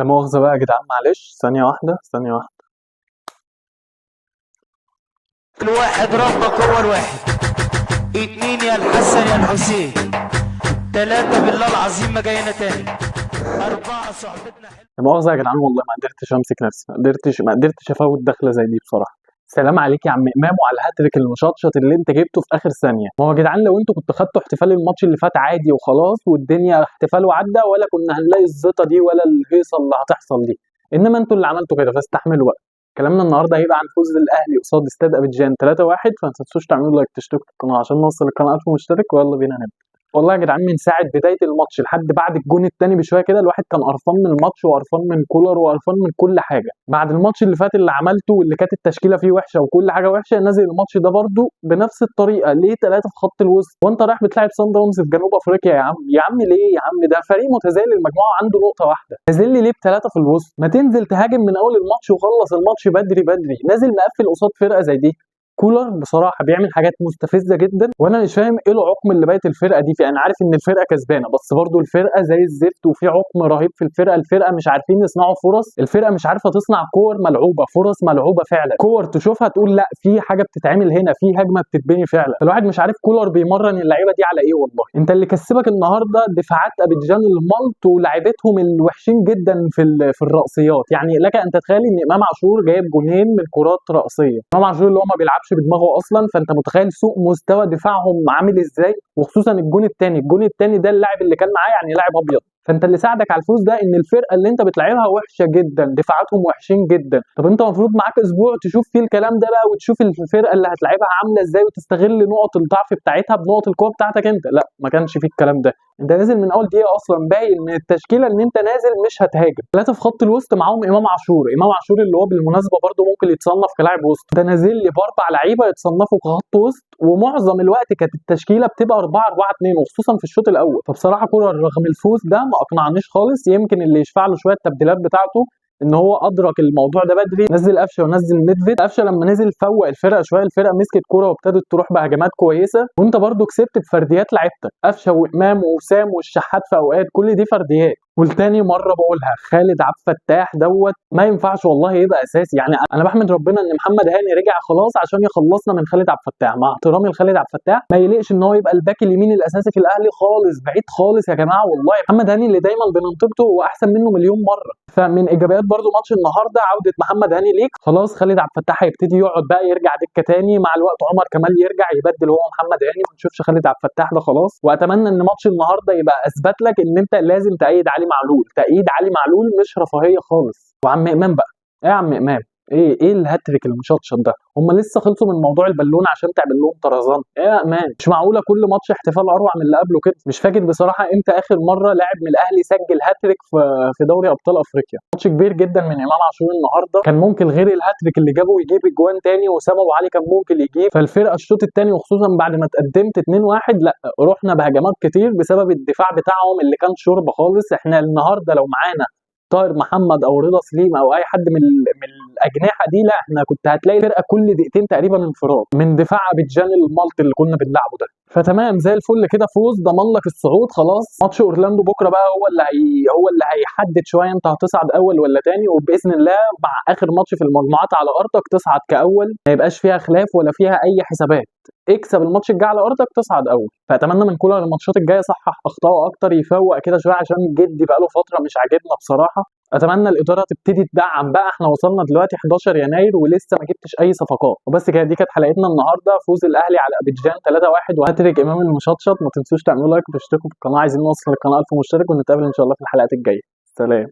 لا مؤاخذة بقى يا جدعان، معلش ثانية واحدة ثانية واحدة. الواحد ربك هو الواحد، اتنين يا الحسن يا الحسين، تلاتة بالله العظيم ما جاينا تاني، أربعة صحبتنا حلوة. لا مؤاخذة يا جدعان، والله ما قدرتش أمسك نفسي، ما قدرتش أفوت دخلة زي دي بصراحة. سلام عليك يا عم إمام وعلى الهاتريك المشطشط اللي أنت جبته في آخر ثانية. ما هو يا جدعان لو أنتوا كنتوا خدتوا احتفال الماتش اللي فات عادي وخلاص والدنيا احتفال وعدى، ولا كنا هنلاقي الزيطة دي ولا الهيصة اللي هتحصل دي. إنما أنتوا اللي عملتوا كده، فاستحملوا بقى. كلامنا النهارده هيبقى عن فوز الاهلي قصاد استاد ابيجان 3-1، فما تنسوش تعملوا لايك تشتركوا في القناه عشان نوصل القناه 1000 مشترك، ويلا بينا نبدا. والله يا جدعان من ساعه بدايه الماتش لحد بعد الجون الثاني بشويه كده الواحد كان قرفان من الماتش وقرفان من كولر وقرفان من كل حاجه. بعد الماتش اللي فات اللي عملته واللي كانت التشكيله فيه وحشه وكل حاجه وحشه، نازل الماتش ده برده بنفس الطريقه. ليه 3 في خط الوسط وانت رايح بتلعب صن داونز في جنوب افريقيا؟ يا عم ليه يا عم؟ ده فريق متزايل المجموعه عنده نقطه واحده، نازل لي ليه ب3 في الوسط؟ ما تنزل تهاجم من اول الماتش وخلص الماتش بدري بدري، نازل مقفل قصاد فرقه زي دي. كولر بصراحه بيعمل حاجات مستفزه جدا، وانا مش فاهم ايه العقم اللي بقت الفرقه دي فيه. انا عارف ان الفرقه كسبانه بس برضو الفرقه زي الزفت وفي عقم رهيب في الفرقه مش عارفين يصنعوا فرص، الفرقه مش عارفه تصنع كور ملعوبه، فرص ملعوبه فعلا، كور تشوفها تقول لا في حاجه بتتعمل هنا، في هجمه بتتبني فعلا. الواحد مش عارف كولر بيمرن اللعيبه دي على ايه. والله انت اللي كسبك النهارده دفاعات ابيجان الملط ولاعيبتهم الوحشين جدا في الرأسيات. يعني لك ان تتخيل ان امام عاشور جايب جونين من كرات رأسيه، امام عاشور اللي هو ما بيلعبش بدماغه اصلا، فانت متخيل سوء مستوى دفاعهم عامل ازاي. وخصوصا الجون الثاني ده اللاعب اللي كان معاه يعني لاعب ابيض. فانت اللي ساعدك على الفوز ده ان الفرقه اللي انت بتلعبها وحشه جدا، دفاعاتهم وحشين جدا. طب انت المفروض معاك اسبوع تشوف فيه الكلام ده بقى، وتشوف الفرقه اللي هتلعبها عامله ازاي وتستغل نقط الضعف بتاعتها بنقط القوه بتاعتك انت. لا ما كانش فيه الكلام ده. انت نازل من اول دقيقه اصلا باين من التشكيله ان انت نازل مش هتهاجم. 3 في خط الوسط معاهم امام عاشور اللي هو بالمناسبه برده ممكن يتصنف كلاعب وسط. ده نازل لي ب4 لعيبه يتصنفوا كخط وسط، ومعظم الوقت كانت التشكيله بتبقى 4-4-2 وخصوصا في الشوط الاول. فبصراحه كولر رغم الفوز ده ما اقنعنيش خالص. يمكن اللي يشفع له شويه التبديلات بتاعته ان هو ادرك الموضوع ده بدري، نزل قفشه ونزل نيدفيد. قفشه لما نزل فوق الفرقه شويه، الفرقه مسكت كوره وابتدت تروح بهجمات كويسه، وانت برده كسبت بفرديات لعيبتك، قفشه وامام ووسام والشحات في اوقات، كل دي فرديات. والتاني مره بقولها، خالد عبد الفتاح دوت ما ينفعش والله يبقى اساسي. يعني انا بحمد ربنا ان محمد هاني رجع خلاص عشان يخلصنا من خالد عبد الفتاح، مع احترامي لخالد عبد الفتاح ما يليقش ان هو يبقى الباك اليمين الاساسي في الاهلي خالص، بعيد خالص يا جماعه. والله محمد هاني اللي دايما بننتقده هو احسن منه مليون مره. فمن ايجابيات برده ماتش النهارده عوده محمد هاني ليك. خلاص خالد عبد الفتاح هيبتدي يقعد بقى، يرجع دكه تاني مع الوقت، عمر كمال يرجع يبدل هو محمد هاني، ما نشوفش خالد عبد الفتاح ده خلاص. واتمنى ان ماتش النهارده يبقى اثبت لك ان انت لازم تأيد علي معلول. تأييد علي معلول مش رفاهيه خالص. وعم امام بقى، ايه يا عم امام؟ ايه الهاتريك المشطشط ده؟ هم لسه خلصوا من موضوع البالونه عشان تعمل لهم طرزان؟ ايه يا امان؟ مش معقوله كل ماتش احتفال اروع من اللي قبله كده. مش فاكر بصراحه امتى اخر مره لاعب من الاهلي سجل هاتريك في دوري ابطال افريقيا. ماتش كبير جدا من امام عاشور النهارده، كان ممكن غير الهاتريك اللي جابه يجيب اجوان تاني، وسام ابو علي كان ممكن يجيب. فالفرقه الشوط الثاني وخصوصا بعد ما اتقدمت 2-1 لا رحنا بهجمات كتير بسبب الدفاع بتاعهم اللي كان شوربه خالص. احنا النهارده لو معانا طاهر محمد او رضا سليم او اي حد من الاجنحه دي، لا احنا كنت هتلاقي فرقه كل دقيقتين تقريبا انفراد من دفاع ابيجان المالط اللي كنا بنلعبه ده. فتمام زي الفل كده، فوز ضمن لك الصعود خلاص. ماتش اورلاندو بكره بقى هو اللي هيحدد شويه انت هتصعد اول ولا تاني، وباذن الله مع اخر ماتش في المجموعات على ارضك تصعد كاول، ما يبقاش فيها خلاف ولا فيها اي حسابات. اكسب الماتش الجاي على ارضك تصعد اول. فاتمنى من كولر الماتشات الجايه يصحح اخطائه اكتر، يفوق كده شويه عشان جدي بقى له فتره مش عاجبنا بصراحه. اتمنى الاداره تبتدي تدعم بقى. احنا وصلنا دلوقتي 11 يناير ولسه ما جبتش اي صفقات. وبس كده، دي كانت حلقتنا النهارده. فوز الاهلي على ابيجان 3-1 وهاتريك امام المشطشط. ما تنسوش تعملوا لايك وتشتركوا في القناه، عايزين نوصل للقناه 1000 مشترك، ونتقابل ان شاء الله في الحلقات الجايه. سلام.